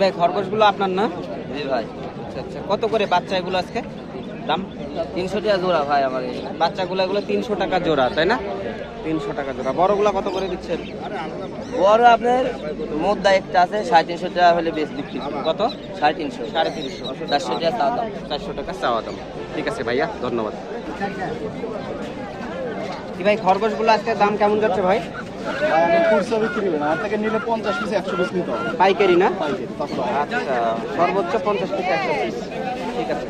ভাই খরগোশগুলো আপনার না? জি ভাই। আচ্ছা আচ্ছা, কত করে বাচ্চা এগুলো আজকে দাম? 300 টাকা জোড়া ভাই আমার এই বাচ্চাগুলো এগুলো 300 টাকা জোড়া, তাই না? 300 টাকা জোড়া। বড়গুলা কত করে দিচ্ছেন? বড় আপনার মোদ্দা একটা আছে 350 টাকা হলে বেশ বিক্রি কত? 350 350। 400 টাকা চাওয়া দাম। 400 টাকা চাওয়া দাম। ঠিক আছে ভাইয়া, ধন্যবাদ। কি ভাই খরগোশগুলো আজকে দাম কেমন যাচ্ছে ভাই? পাইকারি না? আচ্ছা, সর্বোচ্চ 50 থেকে 100 পিস। ঠিক আছে।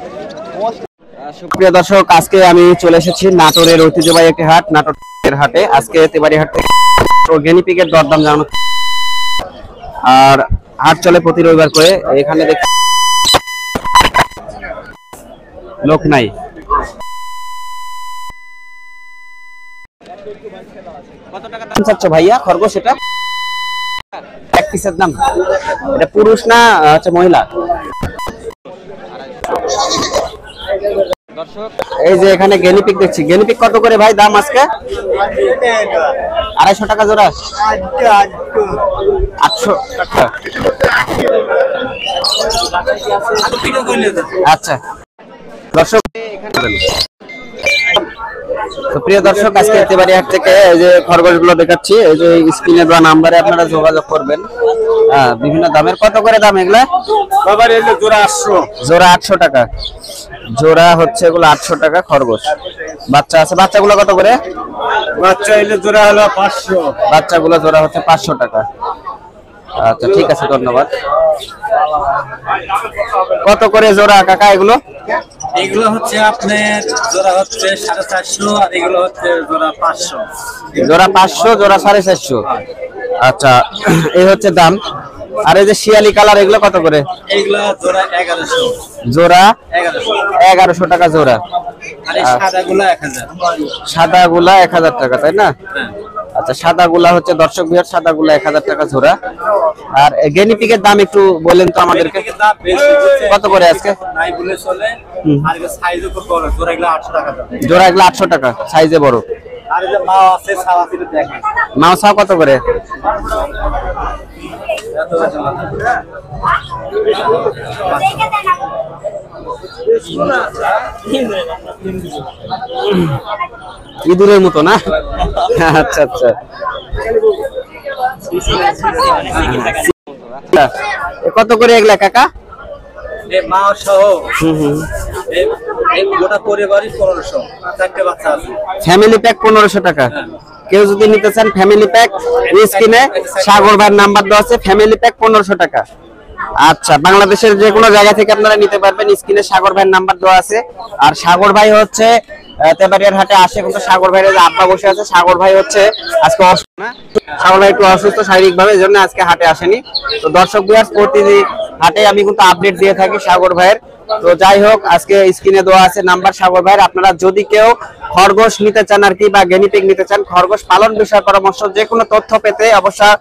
সুপ্রিয় দর্শক, আজকে আমি চলে এসেছি নাটোরের ঐতিহ্যবাহী একটি হাট, নাটোরের হাটে। আজকে তেবাড়ি হাট থেকে গেনিপিগের দরদাম জানানো, আর হাট চলে প্রতি রবিবার করে। এখানে দেখি লোক নাই। কত টাকা দাম চাচ্ছ ভাইয়া খরগোশ? এটা এক পিসের দাম? এটা পুরুষ না আচ্ছা মহিলা? দর্শক, এই যে এখানে গেনিপিগ দেখছি। গেনিপিগ কত করে ভাই দাম আজকে? 250 টাকা জোড়া। 800 টাকা। আচ্ছা দর্শক, প্রিয় দর্শক, আজকে তেবাড়ি হাট থেকে এই যে খরগোশগুলো দেখাচ্ছি। এই যে স্ক্রিনে দেওয়া নাম্বারে আপনারা যোগাযোগ করবেন। বিভিন্ন দামের। কত করে দাম এগুলা? জোড়া 800। জোড়া 800 টাকা। জোড়া হচ্ছে এগুলো 800 টাকা খরগোশ। বাচ্চা আছে। বাচ্চাগুলো কত করে? বাচ্চা এলে জোড়া হলো 500। বাচ্চাগুলো জোড়া হচ্ছে 500 টাকা। আচ্ছা ঠিক আছে, ধন্যবাদ। কত করে জোড়া কাকা এগুলো? এগুলো হচ্ছে আপনার জোড়া হচ্ছে 450 আর এগুলো হচ্ছে জোড়া 500। জোড়া 500, জোড়া 450। আচ্ছা, এই হচ্ছে দাম। আর এই যে শিয়ালি কালার এগুলো কত করে? এগুলো জোড়া 1100। জোড়া 1100 1100 টাকা জোড়া। আর এই সাদাগুলো 1000। সাদাগুলা 1000 টাকা, তাই না? আচ্ছা, সাদাগুলা হচ্ছে দর্শক বিহার, সাদাগুলা 1000 টাকা জোড়া। আর গেনিপিগের দাম একটু বলেন তো আমাদেরকে, কত করে আজকে? নাই বলে চলে। আর এর সাইজও খুব বড়, জোড়া এগুলো 800 টাকা দাম। জোড়া এগুলো 800 টাকা, সাইজে বড়। আর এই যে মাও আছে, ছাওয়া আছে দেখেন। মাও ছাও কত করে? ইঁদুরের মতো না? আচ্ছা আচ্ছা, কত করে এগুলা কাকা? এই মাও সহ এই গোটা পরিবারই 1500। চারটে বাচ্চা আছে। ফ্যামিলি প্যাক 1500 টাকা। কেউ যদি নিতে চান ফ্যামিলি প্যাক, স্ক্রিনে সাগর ভাইয়ের নাম্বার দেওয়া আছে। ফ্যামিলি প্যাক 1500 টাকা। আচ্ছা, বাংলাদেশের যে কোনো জায়গা থেকে আপনারা নিতে পারবেন। স্ক্রিনে সাগর ভাইয়ের নাম্বার দেওয়া আছে। আর সাগর ভাই হচ্ছে তেবাড়িয়ার হাটে আসে, কিন্তু সাগর ভাইয়ের আব্বা বসে আছে। সাগর ভাই হচ্ছে আজকে অসুস্থ না? সাগর ভাই একটু অসুস্থ শারীরিক ভাবে, এই জন্য আজকে হাটে আসেনি। তো দর্শক বিহার, প্রতিদিন হাটে আমি কিন্তু আপডেট দিয়ে থাকি সাগর ভাইয়ের। তো যাই হোক, আজকে স্ক্রিনে দেওয়া আছে নাম্বার সাগর ভাইয়ের। আপনারা যদি কেউ খরগোশ নিতে চান আর কি, বা গেনিপিগ নিতে চান, খরগোশ পালন বিষয়ে পরামর্শ, যে কোনো তথ্য পেতে অবশ্যই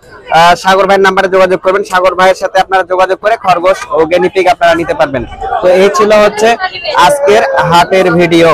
সাগর ভাইয়ের নাম্বারে যোগাযোগ করবেন। সাগর ভাইয়ের সাথে আপনারা যোগাযোগ করে খরগোশ ও গেনিপিগ আপনারা নিতে পারবেন। তো এই ছিল হচ্ছে আজকের হাটের ভিডিও।